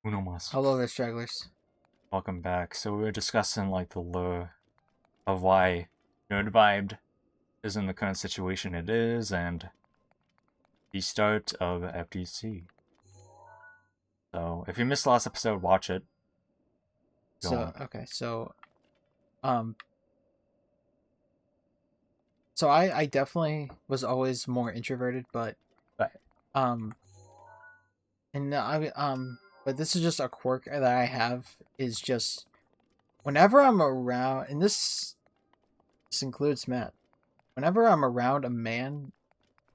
Uno mas. Hello there, stragglers. Welcome back. So we were discussing like the lure of why NerdVibed is in the current situation it is and the start of FTC. So if you missed the last episode, watch it. Go So on. okay, um, I definitely was always more introverted, but Right. um, and but this is just a quirk that I have is just whenever I'm around, and this includes Matt. Whenever I'm around a man,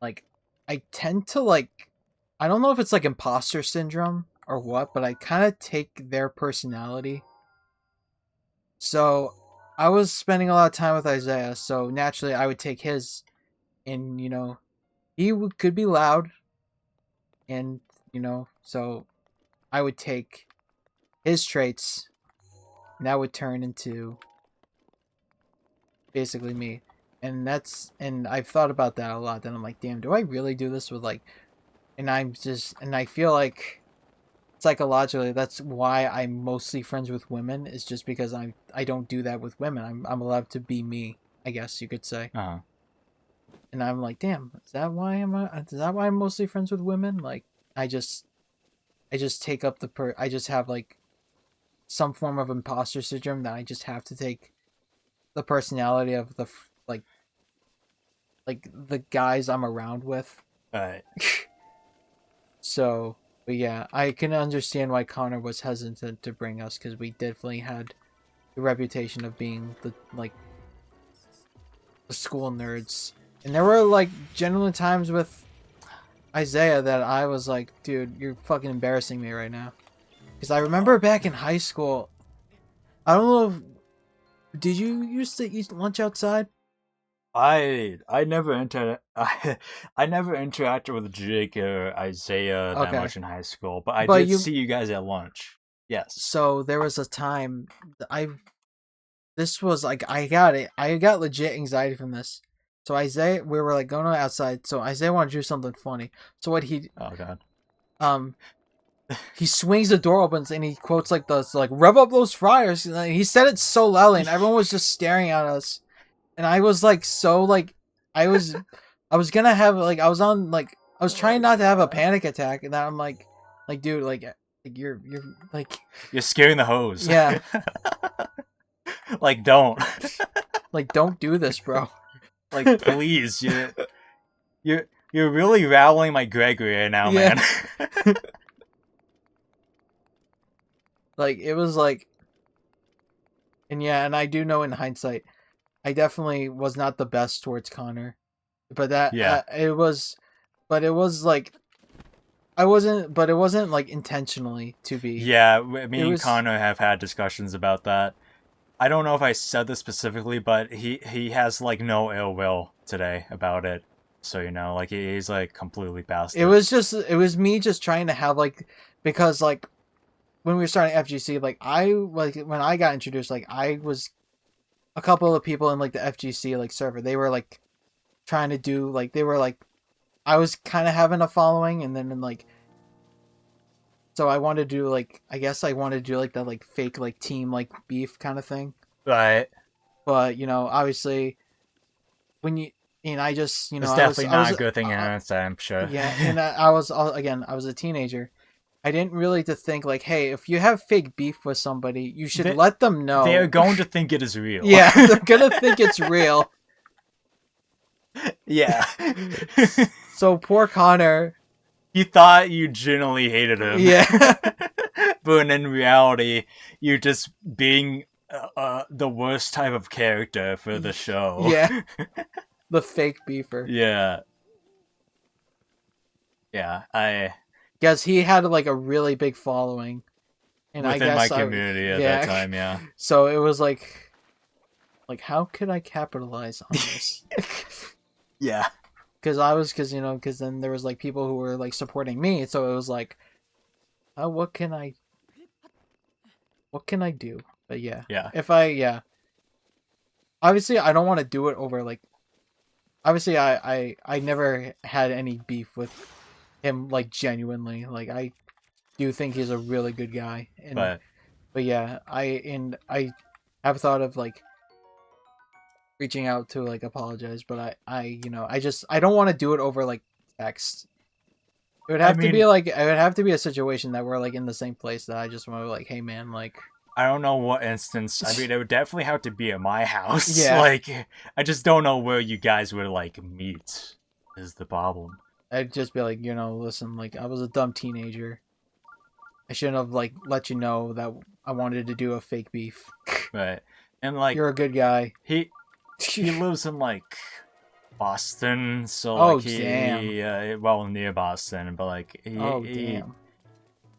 like I tend to like, I don't know if it's like imposter syndrome or what, but I kind of take their personality. So I was spending a lot of time with Isaiah, so naturally I would take his, and could be loud, and so I would take his traits, and that would turn into basically me, and I've thought about that a lot. Then I'm like, damn, do I really do this with like, and I feel like psychologically that's why I'm mostly friends with women is just because I don't do that with women. I'm allowed to be me, I guess you could say. Uh-huh. And I'm like, damn, is that why I'm mostly friends with women? Like, I just I just take up I just have like some form of imposter syndrome that I just have to take the personality of like the guys I'm around with. Alright. So, but yeah, I can understand why Connor was hesitant to bring us because we definitely had the reputation of being the school nerds, and there were like genuine times with Isaiah that I was like, dude, you're fucking embarrassing me right now. Because I remember back in high school, I don't know did you used to eat lunch outside? I never I never interacted with Jake or Isaiah that Okay, much in high school, but I but did you. see you guys at lunch. Yes. So there was a time I. This was like I got it. I got legit anxiety from this. So Isaiah, we were like going outside. So Isaiah wanted to do something funny. So what Oh god. um he swings the door opens and he quotes like this like rev up those fryers. And he said it so loudly and everyone was just staring at us. And I was like so like I was I was gonna have like I was trying not to have a panic attack and then I'm like dude like you're like You're scaring the hose. yeah Like don't. like don't do this, bro. Like please, you're really rattling my Gregory right now, Yeah. man. Like it was like, and yeah, and I do know in hindsight I definitely was not the best towards Connor, but Yeah. but it was like I wasn't, but it wasn't like intentionally to be. Yeah, It me and was Connor have had discussions about that. I don't know if I said this specifically, but he has like no ill will today about it. So like he's like completely past it it. was just it was me just trying to have like because like when we were starting FGC like I like when I got introduced like I was a couple of people in like the FGC like server they were like trying to do like they were like I was kind of having a following and then like so I wanted to do like I guess I wanted to do like that like fake like team like beef kind of thing. Right. But obviously when you and I just It's I was definitely not a good thing in hindsight, I'm sure. yeah, and I was again I was a teenager. I didn't really to think like, hey, if you have fake beef with somebody, you should they, let them they're know. going to think it is real. Yeah, they're gonna think it's real. Yeah. So poor Connor. You thought you genuinely hated him. Yeah. But in reality, you're just being the worst type of character for the show. Yeah. The fake beefer. Yeah. Yeah, Because he had like a really big following. And I within my guess community at that time, yeah. So it was like how could I capitalize on this? Yeah. Because then there was like people who were like supporting me, so it was like, oh, what can I do? But yeah, Yeah. obviously I don't want to do it over like, obviously I never had any beef with him like genuinely, like I do think he's a really good guy, but but yeah, I have thought of like reaching out to like apologize, but I don't want to do it over like text. It would I have to be mean, like it would have to be a situation that we're like in the same place that I just want to like, hey man, like I don't know what instance. I mean, it would definitely have to be at my house. yeah, Like, I just don't know where you guys would like meet. Is the problem? I'd just be like, listen, like I was a dumb teenager. I shouldn't have like let you know that I wanted to do a fake beef. Right, and like You're a good guy. he lives in like Boston, so like Oh damn. well near Boston, but like Oh damn.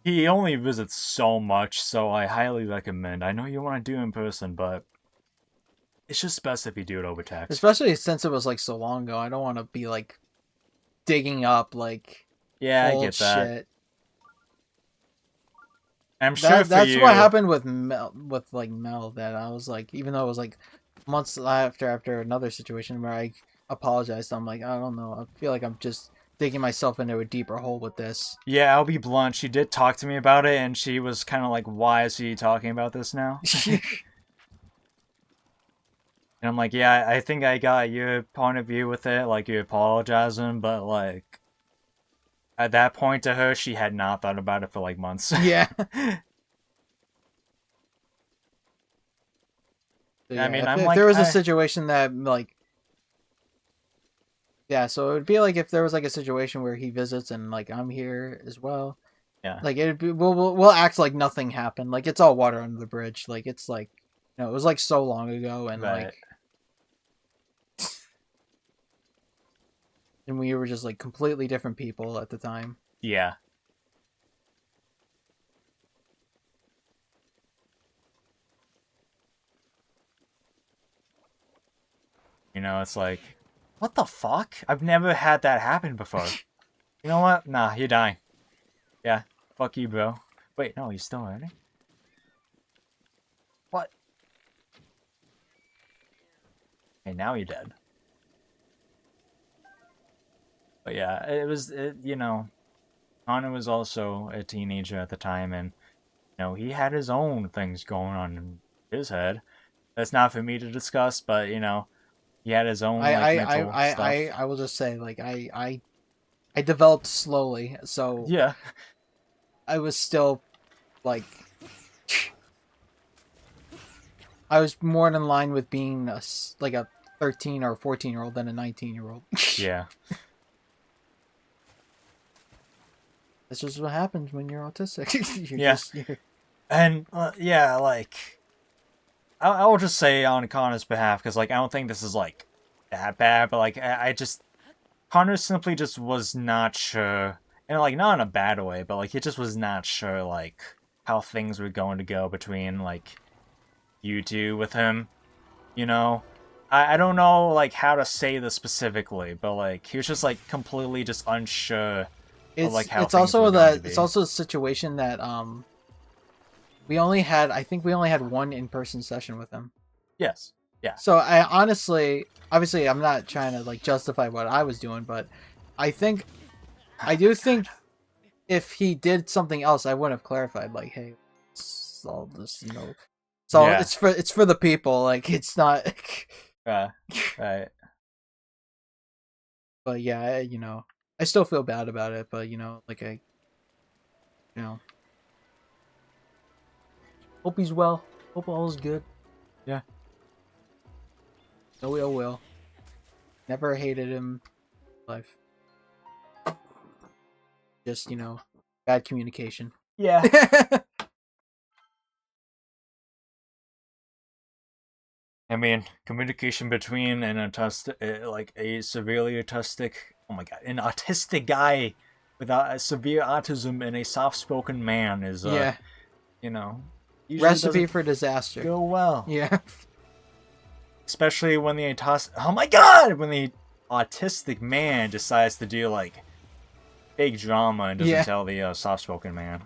he only visits so much, so I highly recommend. I know you want to do in person, but it's just best if you do it over text. Especially since it was like so long ago. I don't want to be like digging up like Yeah, I old get that. shit. I'm sure That's for what you. happened with Mel that I was like, even though it was like months after another situation where I apologized, I'm like, I don't know, I feel like I'm just digging myself into a deeper hole with this. Yeah, I'll be blunt. She did talk to me about it, and she was kind of like, "Why is he talking about this now?" And I'm like, "Yeah, I think I got your point of view with it. Like, you're apologizing, but like at that point to her, she had not thought about it for like months." Yeah. So I yeah, mean, if I'm there like, was a situation that like yeah, so it would be like if there was like a situation where he visits and like I'm here as well. yeah, Like it'd be we'll act like nothing happened. Like it's all water under the bridge. Like it's like it was like so long ago and but we were just like completely different people at the time. yeah, it's like, what the fuck? I've never had that happen before. You know what? Nah, you're dying. Yeah, fuck you, bro. Wait, no, he's still hurting. What? Hey, now you're dead. But yeah, Connor was also a teenager at the time, and he had his own things going on in his head. That's not for me to discuss, but he had his own I like I I mental I I, stuff. I will just say like I developed slowly, so Yeah, I was still like I was more in line with being like a 13 or 14-year-old than a 19-year-old. yeah, That's just what happens when you're autistic. yeah, you're and yeah, like I will just say on Connor's behalf because like I don't think this is like that bad, but like I just Connor simply just was not sure, and like not in a bad way, but like he just was not sure like how things were going to go between like you two with him. You know, I don't know like how to say this specifically, but like he was just like completely just unsure of like how it's things were also going to it's be. also a situation that I think we only had one in-person session with him. Yes. Yeah. So I honestly, obviously, I'm not trying to like justify what I was doing, but I do think if he did something else, I wouldn't have clarified. Like, hey, it's all this, So Yeah. it's for the people. Like, it's not. Right. But yeah, I still feel bad about it. But like you know, hope he's well. Hope all is good. Yeah. No ill will. Never hated him. Life. Just bad communication. Yeah. I mean, communication between an autistic, like a severely autistic, oh my god, an autistic guy with a severe autism and a soft-spoken man is, Yeah. you know, usually Recipe doesn't for disaster. go well. Yeah. Especially when oh my god, when the autistic man decides to do like big drama and doesn't Yeah. tell the soft-spoken man.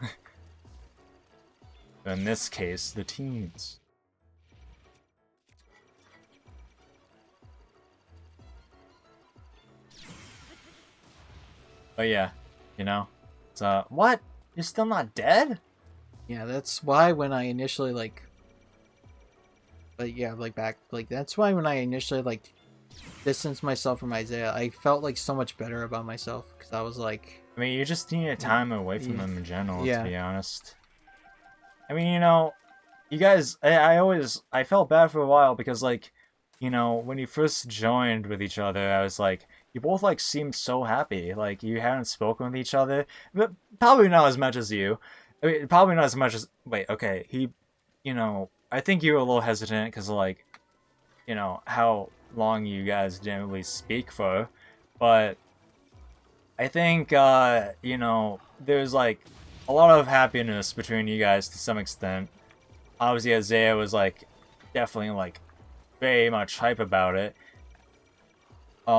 In this case, the teens. But yeah, it's what? You're still not dead? Yeah, that's why when I initially like yeah, like back like that's why when I initially like distanced myself from Isaiah, I felt like so much better about myself because I was like, I mean, you just needed time away from them in general, to yeah, be honest. I mean, you guys, I felt bad for a while because, like, when you first joined with each other, I was like, you both, like, seemed so happy. Like, you hadn't spoken with each other. But probably not as much as you. I mean, probably not as much as. Wait, okay. I think you were a little hesitant because, like, how long you guys didn't really speak for. But I think, there's, like, a lot of happiness between you guys to some extent. Obviously, Isaiah was, like, definitely, like, very much hype about it. But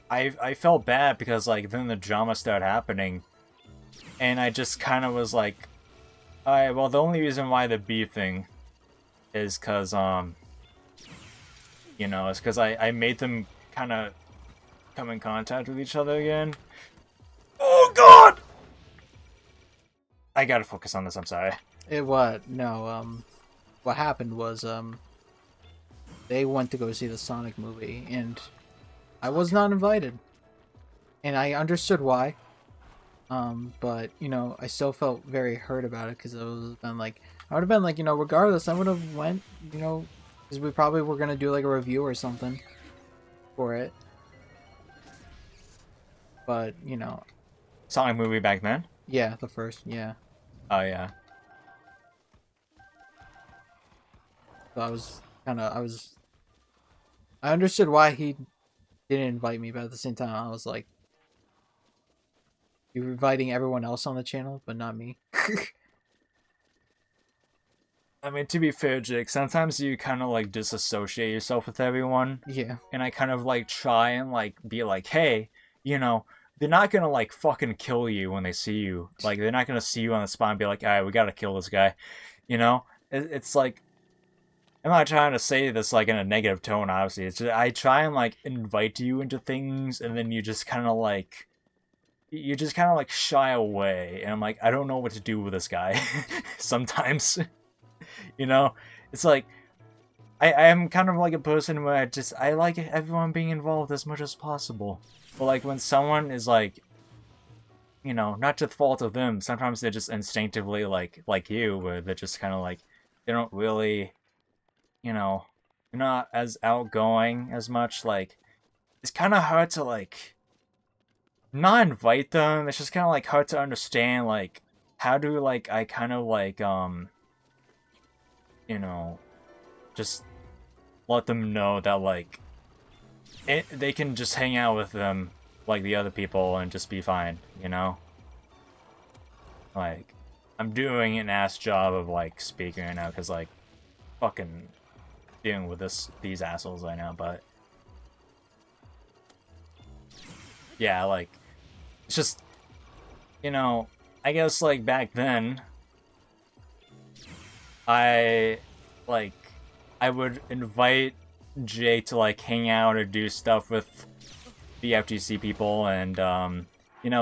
I felt bad because like then the drama started happening, and I just kind of was like, alright, well the only reason why the B thing is because it's because I made them kind of come in contact with each other again. Oh God! I gotta focus on this. I'm sorry. what happened was they went to go see the Sonic movie and I was not invited, and I understood why. But I still felt very hurt about it because I would have been like, regardless, I would have went, because we probably were gonna do like a review or something for it. But Sonic movie back then. yeah, the first, yeah. Oh yeah. So I understood why he didn't invite me, but at the same time, I was like, you're inviting everyone else on the channel, but not me. I mean, to be fair, Jake, sometimes you kind of like disassociate yourself with everyone. Yeah. And I kind of like try and like be like, hey, they're not gonna like fucking kill you when they see you. Like, they're not gonna see you on the spot and be like, all right, we gotta kill this guy. It's like, I'm not trying to say this like in a negative tone, obviously. It's just, I try and like invite you into things, and then you just kind of like shy away, and I'm like, I don't know what to do with this guy sometimes. It's like I am kind of like a person where I like everyone being involved as much as possible, but like when someone is like, not to the fault of them, sometimes they're just instinctively like you, where they're just kind of like, they don't really, they're not as outgoing as much. Like, it's kind of hard to like not invite them. It's just kind of like hard to understand like how do like I kind of like just let them know that like they can just hang out with them like the other people and just be fine. Like, I'm doing an ass job of like speaking right now because like fucking dealing with these assholes right now, but yeah, like, it's just, I guess like back then I like I would invite Jay to like hang out or do stuff with the FGC people, and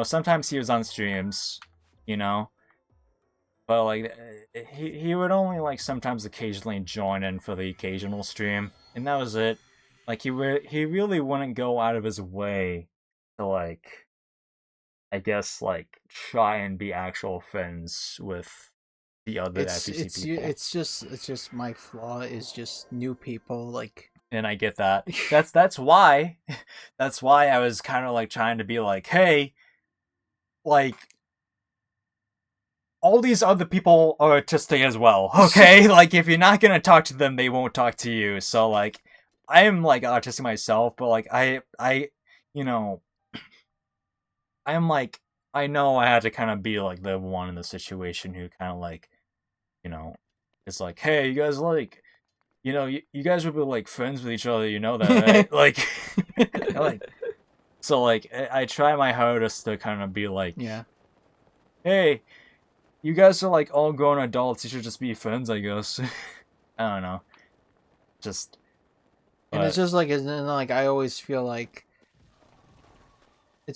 sometimes he was on streams, you know, but like he would only like sometimes occasionally join in for the occasional stream, and that was it. Like, he really wouldn't go out of his way to like, I guess, like, try and be actual friends with the other FGC people. It's just my flaw is just new people, like. And I get that. That's why I was kind of like trying to be like, hey, like, all these other people are autistic as well, okay? Like, if you're not gonna talk to them, they won't talk to you. So like, I am like autistic myself, but like you know, I'm like, I know I had to kind of be like the one in the situation who kind of like, it's like, hey, you guys, like, you guys would be like friends with each other, you know that, right? Like, like, so like, I try my hardest to kind of be like, Yeah. hey, you guys are like all grown adults, you should just be friends, I guess. I don't know. Just. And it's just like, and then like I always feel like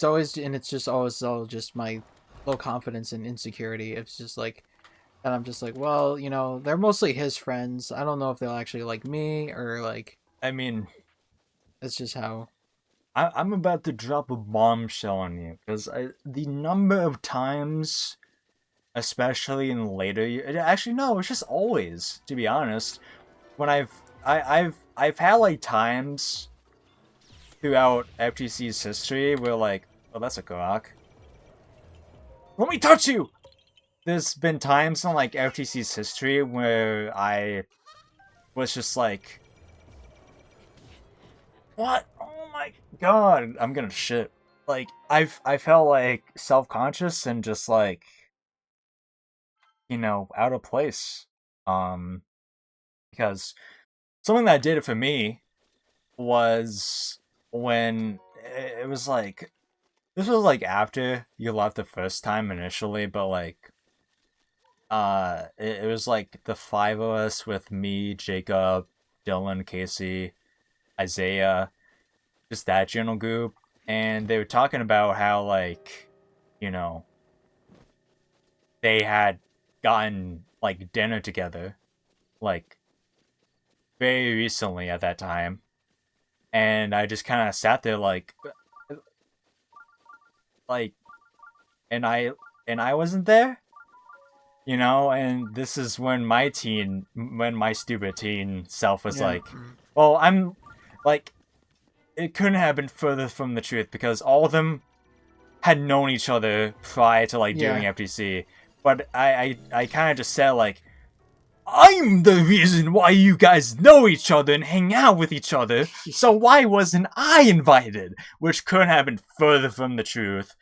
it's just always all just my low confidence and insecurity. It's just like, and I'm just like, well, they're mostly his friends. I don't know if they'll actually like me or like. I mean, That's just how. I'm about to drop a bombshell on you because the number of times, especially in later years, actually no, it's just always, to be honest, when I've had like times throughout FTC's history where like, oh, that's a Korok. Let me touch you. There's been times in like FTC's history where I was just like, what? Oh my god, I'm gonna shit. Like I felt like self-conscious and just like, out of place. Um because something that did it for me was when it was like, this was like after you left the first time initially, but like it was like the five of us with me, Jacob, Dylan, Casey, Isaiah, just that general group, and they were talking about how like, you know, they had gotten like dinner together, like very recently at that time, and I just kind of sat there like, and I wasn't there, and this is when my stupid teen self was Yeah. like, well, I'm like, it couldn't have been further from the truth because all of them had known each other prior to like doing Yeah. FTC, but I kind of just said like, I'm the reason why you guys know each other and hang out with each other, so why wasn't I invited? Which couldn't have been further from the truth,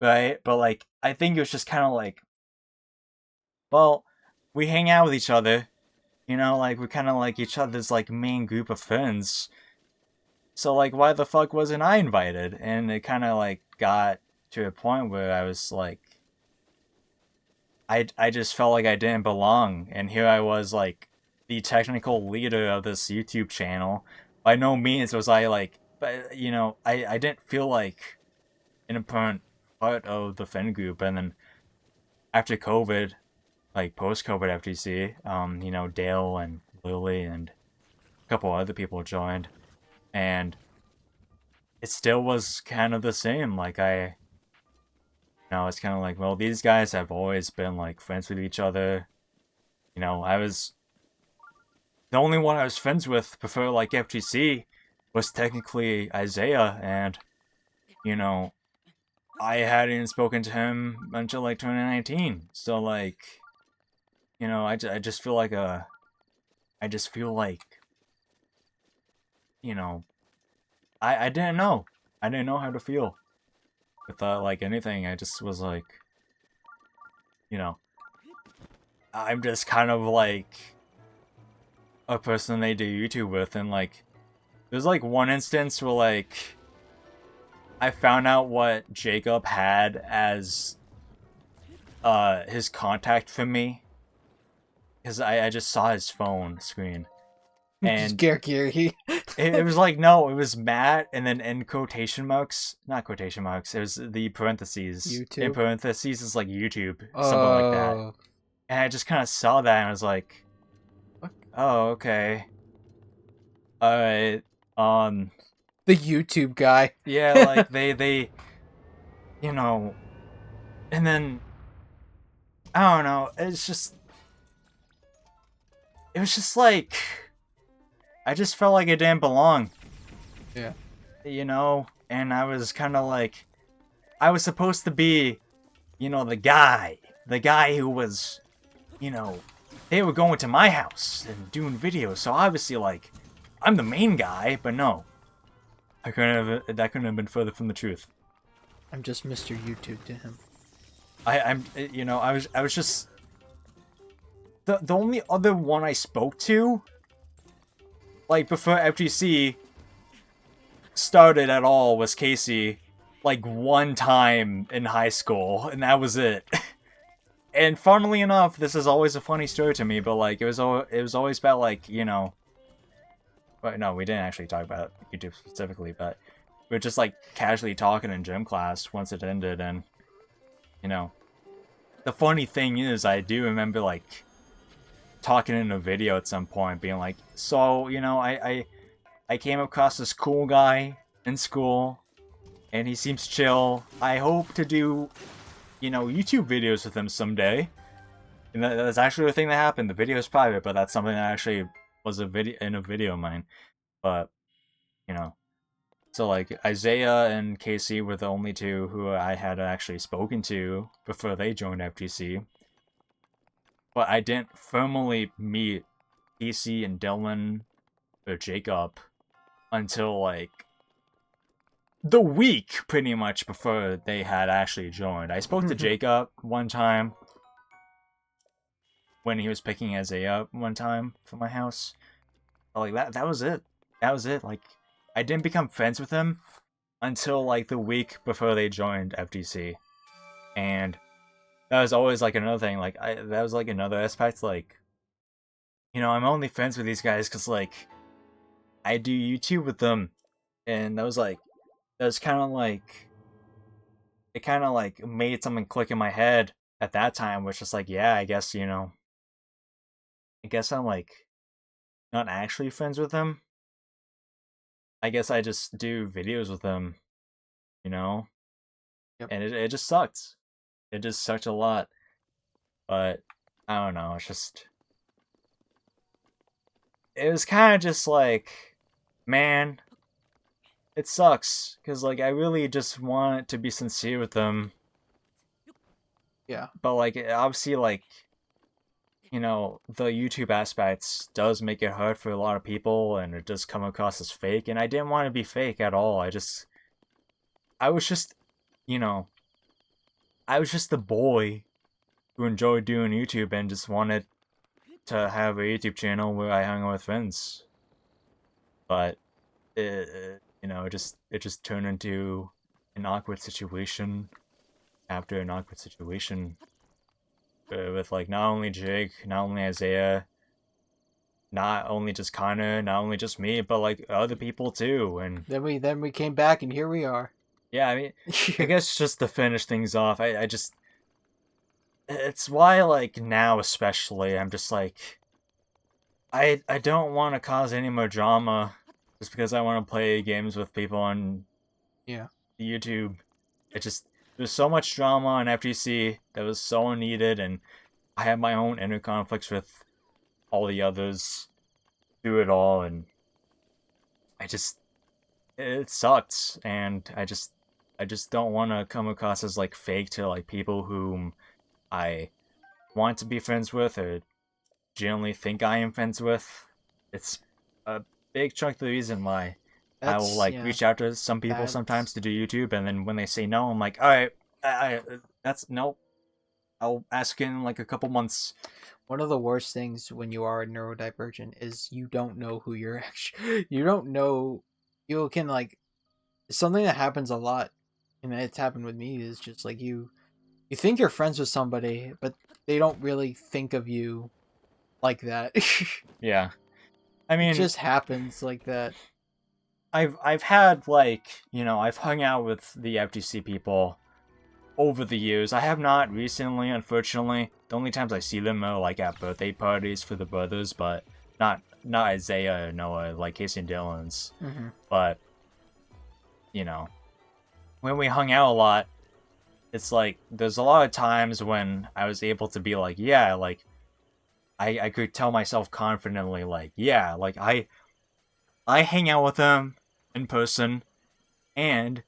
right? But like, I think it was just kind of like, well, we hang out with each other, like we're kind of like each other's like main group of friends. So like, why the fuck wasn't I invited? And it kind of like got to a point where I was like, I just felt like I didn't belong, and here I was like the technical leader of this YouTube channel. By no means was I like, but I didn't feel like an important part of the fan group. And then after COVID, like post-COVID FTC, Dale and Lily and a couple other people joined, and it still was kind of the same. Like it's kind of like, well, these guys have always been like friends with each other. I was the only one I was friends with before like FTC was technically Isaiah, and I hadn't spoken to him until like 2019. So like, I just feel like I just feel like, you know, I didn't know. I didn't know how to feel with like anything. I just was like, you know, I'm just kind of like a person they do YouTube with, and like, there's like one instance where like I found out what Jacob had as his contact for me, because I just saw his phone screen, and Gary. it was like, no, it was Matt, and then in quotation marks, not quotation marks, it was the parentheses. YouTube? In parentheses is like YouTube, something like that. And I just kind of saw that and I was like, oh, okay. Alright, the YouTube guy. yeah, like, they, and then, I don't know, it was just like, I just felt like I didn't belong. Yeah. And I was kind of like, I was supposed to be, the guy who was, they were going to my house and doing videos, so obviously, like, I'm the main guy, but no. That couldn't have been further from the truth. I'm just Mr. YouTube to him. I was just, the only other one I spoke to, like, before FGC started at all, was Casey, like, one time in high school, and that was it. And funnily enough, this is always a funny story to me, but like, it was always about like, but no, we didn't actually talk about YouTube specifically, but we were just like casually talking in gym class once it ended, and you know, the funny thing is, I do remember like talking in a video at some point, being like, so you know, I came across this cool guy in school, and he seems chill. I hope to do, you know, YouTube videos with him someday. And that's actually the thing that happened. The video is private, but that's something that actually was in a video of mine. But you know, so like Isaiah and Casey were the only two who I had actually spoken to before they joined FGC. But I didn't formally meet Casey and Dylan or Jacob until like the week pretty much before they had actually joined. I spoke to Jacob one time when he was picking Isaiah up one time for my house. Like that was it. That was it. Like I didn't become friends with him until like the week before they joined FGC. And that was always like another thing. Like that was like another aspect. Like, you know, I'm only friends with these guys because like I do YouTube with them, and that was kind of like it kind of like made something click in my head at that time, which is like, yeah, I guess you know, I guess I'm like not actually friends with them. I guess I just do videos with them, you know, Yep. and it just sucked. It just sucked a lot, but I don't know. It's just it was kind of just like, man, it sucks because like I really just want to be sincere with them, Yeah. but like obviously like you know the YouTube aspects does make it hard for a lot of people, and it does come across as fake. And I didn't want to be fake at all. I was just you know I was just the boy who enjoyed doing YouTube and just wanted to have a YouTube channel where I hung out with friends. But you know, it just turned into an awkward situation after an awkward situation with like not only Jake, not only Isaiah, not only just Connor, not only just me, but like other people too. And Then we came back, and here we are. yeah, I mean, I guess just to finish things off, I just it's why like now especially I'm just like I don't want to cause any more drama just because I want to play games with people on Yeah. YouTube. It just there's so much drama on FGC that was so unneeded, and I have my own inner conflicts with all the others through it all, and I just it sucks, and I just don't want to come across as like fake to like people whom I want to be friends with or generally think I am friends with. It's a big chunk of the reason why I will That's like yeah. reach out to some people That's sometimes to do YouTube, and then when they say no, I'm like, all right, that's nope. I'll ask in like a couple months. one of the worst things when you are a neurodivergent is you don't know who you're actually. You don't know. You can like something that happens a lot, and it's happened with me. Is just like you think you're friends with somebody, but they don't really think of you like that. Yeah, I It mean, just happens like that. I've had like you know I've hung out with the FTC people over the years. I have not recently, unfortunately. The only times I see them are like at birthday parties for the brothers, but not Isaiah or Noah, like Casey and Dylan's. Mm-hmm. But you know, when we hung out a lot, it's like there's a lot of times when I was able to be like, yeah, like I could tell myself confidently, like, yeah, like I hang out with them in person, and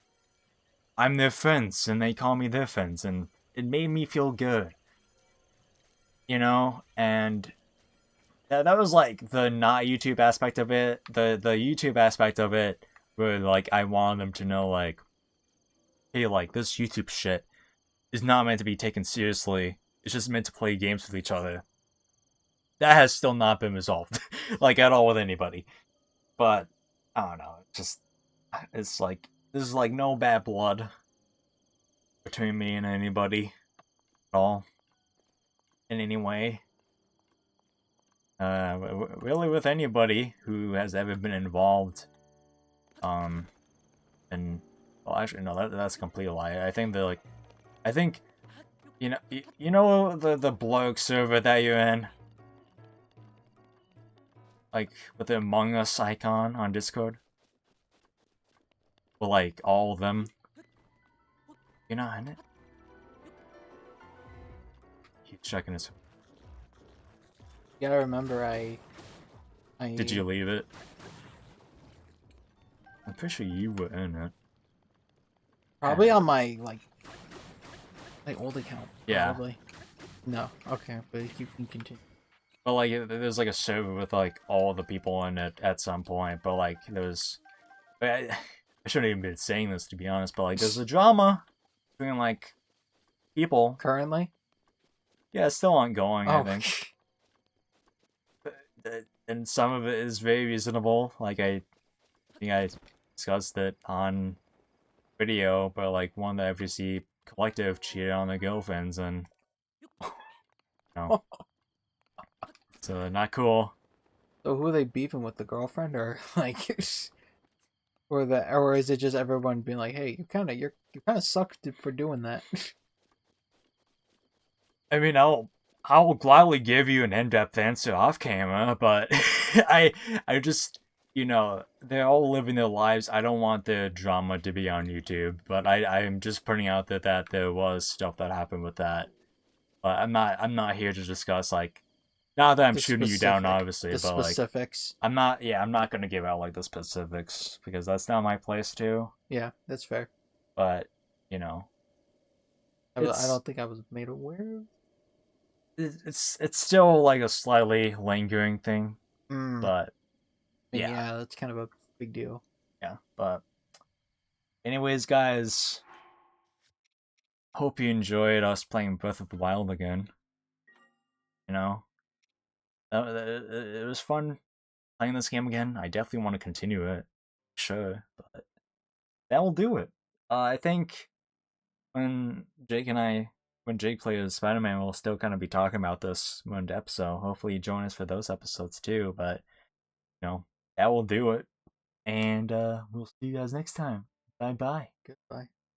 I'm their friends, and they call me their friends, and it made me feel good, you know. And that was like the not YouTube aspect of it. The YouTube aspect of it, where like I wanted them to know, like, hey, like this YouTube shit is not meant to be taken seriously. It's just meant to play games with each other. That has still not been resolved, like at all with anybody. But I don't know. It's like there's like no bad blood between me and anybody at all in any way. Really with anybody who has ever been involved. Um, And well, actually, no, that's a complete lie. I think I think you know the blog server that you're in, like with the Among Us icon on Discord, with like all of them. You're not in it. He's checking his. You gotta remember, Did you leave it? I'm pretty sure you were in it. probably on my my old account. Yeah. Probably. No. Okay, but you can continue. But like, there's like a server with like all the people in it at some point. But like, I shouldn't even be saying this to be honest. But like, there's a drama between like people. Currently? Yeah, it's still ongoing. Oh. I think. And some of it is very reasonable. Like I think I discussed it on video, but like one of the FGC collective cheated on their girlfriends, and so not cool. So who are they beefing with? The girlfriend, or like, or is it just everyone being like, "Hey, you kind of suck for doing that." I mean, I'll gladly give you an in-depth answer off camera, but I just they're all living their lives. I don't want the drama to be on YouTube, but I'm just putting out that there was stuff that happened with that. But I'm not here to discuss like, not that I'm shooting you down, obviously, the but like specifics. I'm not gonna give out like the specifics because that's not my place to. Yeah, that's fair. But I don't think I was made aware of. it's still like a slightly lingering thing, but yeah, that's kind of a big deal. Yeah, but anyways, guys, hope you enjoyed us playing Breath of the Wild again. You know, it was fun playing this game again. I definitely want to continue it, sure, but that will do it. I think when Jake plays Spider-Man, we'll still kind of be talking about this more in depth. So hopefully you join us for those episodes too. But that will do it, and we'll see you guys next time. Bye bye. Goodbye.